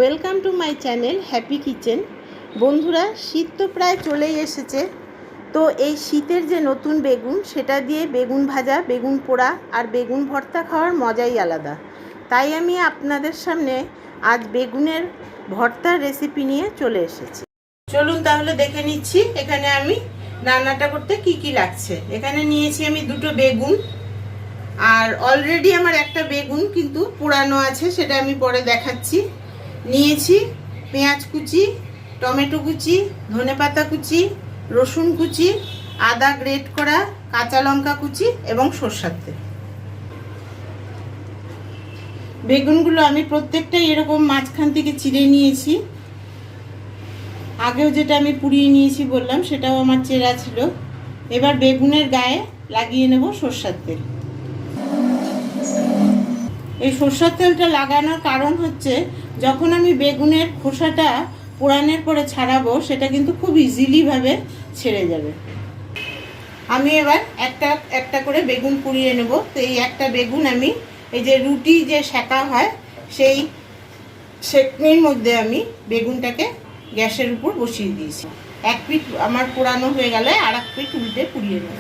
Welcome to my channel happy kitchen. বন্ধুরা, শীত তো প্রায় চলেই এসেছে। তো এই শীতের যে নতুন বেগুন, সেটা দিয়ে বেগুন ভাজা, বেগুন পোড়া আর বেগুন ভর্তা খাওয়ার মজাই আলাদা। তাই আমি আপনাদের সামনে আজ বেগুনের ভর্তার রেসিপি নিয়ে চলে এসেছি। চলুন তাহলে দেখে নিচ্ছি এখানে আমি রান্নাটা করতে কি কি লাগছে। এখানে নিয়েছি আমি দুটো বেগুন, আর অলরেডি আমার একটা বেগুন কিন্তু পোড়ানো আছে, সেটা আমি পরে দেখাচ্ছি। নিয়েছি পেঁয়াজ কুচি, টমেটো কুচি, ধনেপাতা কুচি, রসুন কুচি, আদা গ্রেট করা, কাঁচা লঙ্কা কুচি এবং সরষের তেল। বেগুনগুলো আমি প্রত্যেকটাই এরকম মাঝখান থেকে চিড়ে নিয়েছি। আগেও যেটা আমি পুড়িয়ে নিয়েছি বললাম, সেটাও আমার চেরা ছিল। এবার বেগুনের গায়ে লাগিয়ে নেব সরষের তেল। এই সরষের তেলটা লাগানোর কারণ হচ্ছে, যখন আমি বেগুনের খোসাটা পোড়ানোর পরে ছাড়াবো, সেটা কিন্তু খুব ইজিলিভাবে ছেড়ে যাবে। আমি এবার একটা একটা করে বেগুন পুড়িয়ে নেব। তো এই একটা বেগুন আমি এই যে রুটি যে সেঁকা হয়, সেই সেকনির মধ্যে আমি বেগুনটাকে গ্যাসের উপর বসিয়ে দিয়েছি। এক পিঠ আমার পোড়ানো হয়ে গেলে আর এক পিঠ উল্টে পুড়িয়ে নেব।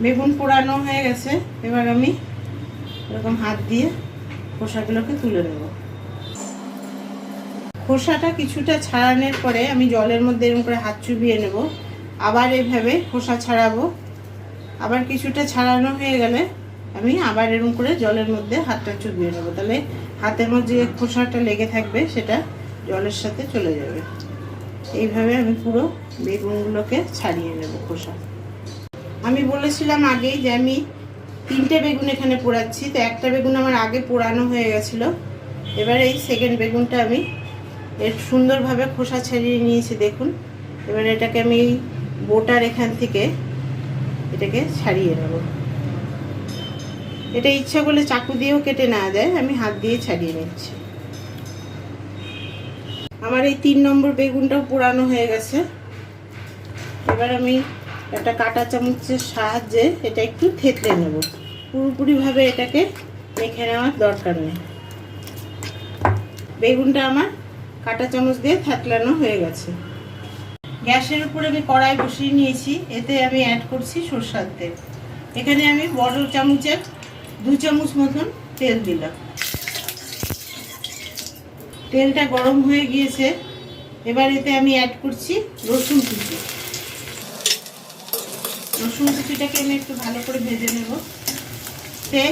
বেগুন পোড়ানো হয়ে গেছে। এবার আমি এরকম হাত দিয়ে খোসাগুলোকে তুলে নেব। খোসাটা কিছুটা ছাড়ানোর পরে আমি জলের মধ্যে এরকম করে হাত চুবিয়ে নেব। আবার এইভাবে খোসা ছাড়াবো। আবার কিছুটা ছাড়ানো হয়ে গেলে আমি আবার এরকম করে জলের মধ্যে হাতটা চুবিয়ে নেব। তাহলে হাতের মধ্যে যে খোসাটা লেগে থাকবে, সেটা জলের সাথে চলে যাবে। এইভাবে আমি পুরো বেগুনগুলোকে ছাড়িয়ে নেব খোসা। আমি বলেছিলাম আগেই যে আমি তিনটে বেগুন এখানে পোড়াচ্ছি। তো একটা বেগুন আমার আগে পোড়ানো হয়ে গেছিলো। এবার এই সেকেন্ড বেগুনটা আমি এর সুন্দরভাবে খোসা ছাড়িয়ে নিয়েছি, দেখুন। এবার এটাকে আমি বোটার এখান থেকে এটাকে ছাড়িয়ে নেব। এটা ইচ্ছা করলে চাকু দিয়েও কেটে নেওয়া যায়, আমি হাত দিয়ে ছাড়িয়ে নিচ্ছি। আমার এই 3 নম্বর বেগুনটাও পোড়ানো হয়ে গেছে। এবার আমি একটা কাঁটা চামচের সাহায্যে এটা একটু থেতলে নেব। পুরোপুরিভাবে এটাকে মেখে নেওয়ার দরকার নেই। বেগুনটা আমার কাঁটা চামচ দিয়ে থেতলানো হয়ে গেছে। গ্যাসের উপরে আমি কড়াই বসিয়ে নিয়েছি। এতে আমি অ্যাড করছি সরষের তেল। এখানে আমি বড় চামচের 2 চামচ মতন তেল দিলাম। তেলটা গরম হয়ে গিয়েছে। এবার এতে আমি অ্যাড করছি রসুন কুচি। রসুন কুচিটাকে আমি একটু ভালো করে ভেজে নেব। তে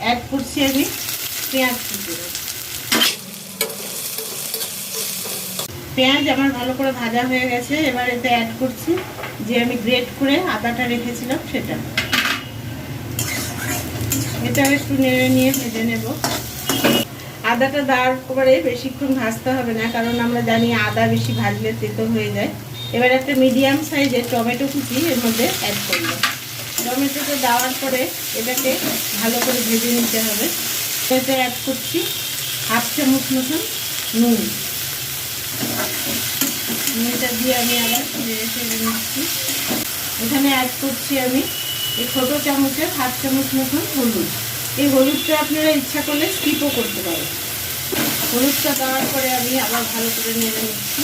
অ্যাড করছি আমি পেঁয়াজ কুচি। পেঁয়াজ আমার ভালো করে ভাজা হয়ে গেছে। এবার এতে অ্যাড করছি যে আমি গ্রেট করে আদাটা রেখেছিলাম, সেটা। এটা একটু নেড়ে নিয়ে ভেজে নেব। আদাটা দেওয়ার পরে বেশিক্ষণ ভাজতে হবে না, কারণ আমরা জানি আদা বেশি ভাজলে তেতো হয়ে যায়। এবার একটা মিডিয়াম সাইজের টমেটো কুচি এর মধ্যে অ্যাড করব। টমেটোটা দেওয়ার পরে এটাকে ভালো করে ভেজে নিতে হবে। এতে অ্যাড করছি 1/2 চামচ মতন নুন। নুনটা দিয়ে আমি আবার নেড়ে চেড়ে নিচ্ছি। এখানে অ্যাড করছি আমি এই ছোটো চামচের 1/2 চামচ মতন হলুদ। এই হলুদটা আপনারা ইচ্ছা করলে স্কিপও করতে পারেন। হলুদটা দেওয়ার পরে আমি আবার ভালো করে নেড়ে নিচ্ছি।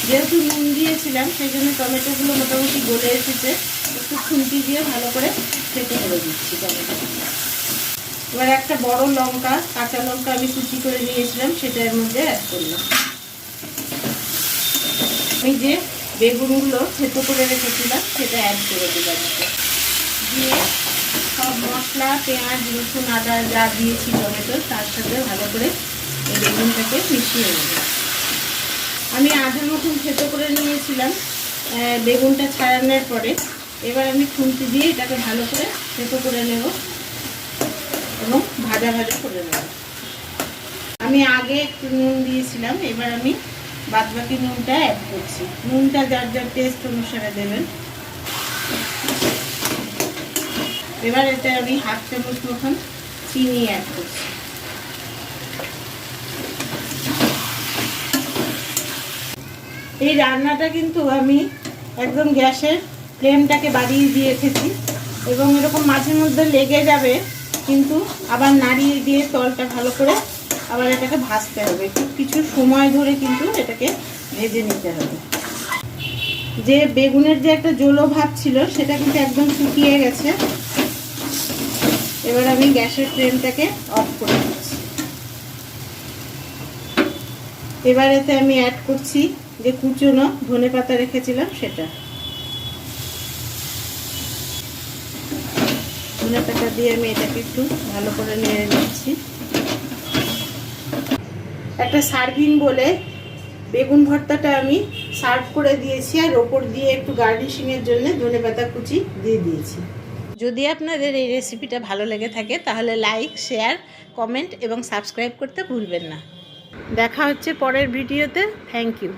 যেহেতু নুন দিয়েছিলাম, সেই জন্য টমেটোগুলো মোটামুটি গলে এসেছে। একটু খুন্তি দিয়ে ভালো করে থেতো করে দিচ্ছি টমেটো। এবার একটা বড় লঙ্কা, কাঁচা লঙ্কা আমি কুচি করে নিয়েছিলাম, সেটা এর মধ্যে অ্যাড করলাম। আমি যে বেগুনগুলো থেতো করে রেখেছিলাম, সেটা অ্যাড করে দিলাম। দিয়ে সব মশলা, পেঁয়াজ, রসুন, আদা যা দিয়েছি টমেটো, তার সাথে ভালো করে এই বেগুনটাকে মিশিয়ে নেব। আমি আধা মতন থেতো করে নিয়েছিলাম বেগুনটা ছাড়ানোর পরে। এবার আমি খুন্তি দিয়ে এটাকে ভালো করে থেতো করে নেব এবং ভাজা ভাজা করে নেব। আমি আগে একটু নুন দিয়েছিলাম, এবার আমি বাদবাকি নুনটা অ্যাড করছি। নুনটা যার যার টেস্ট অনুসারে দেবেন। এবার এতে আমি 1/2 চামচ মতন চিনি অ্যাড করছি। এই রান্নাটা কিন্তু আমি একদম গ্যাসের ফ্লেমটাকে বাড়িয়ে দিয়ে রেখেছি, এবং এরকম মাঝে মধ্যে লেগে যাবে, কিন্তু আবার নাড়িয়ে দিয়ে তলটা ভালো করে আবার এটাকে ভাজতে হবে, একটু কিছু সময় ধরে কিন্তু এটাকে ভেজে নিতে হবে। যে বেগুনের যে একটা জলো ভাব ছিল সেটা কিন্তু একদম শুকিয়ে গেছে। এবার আমি গ্যাসের ফ্লেমটাকে অফ করে দিচ্ছি। এবার এতে আমি অ্যাড করছি যে কুচনো ধনেপাতা রেখেছিলাম সেটা। ধনেপাতা দিয়ে আমি এটাকে একটু ভালো করে নেড়ে নিচ্ছি। একটা সার্ভিং বলে বেগুন ভর্তাটা আমি সার্ভ করে দিয়েছি, আর ওপর দিয়ে একটু গার্নিশিংয়ের জন্য ধনেপাতা কুচি দিয়ে দিয়েছি। যদি আপনাদের এই রেসিপিটা ভালো লেগে থাকে তাহলে লাইক, শেয়ার, কমেন্ট এবং সাবস্ক্রাইব করতে ভুলবেন না। দেখা হচ্ছে পরের ভিডিওতে। Thank you.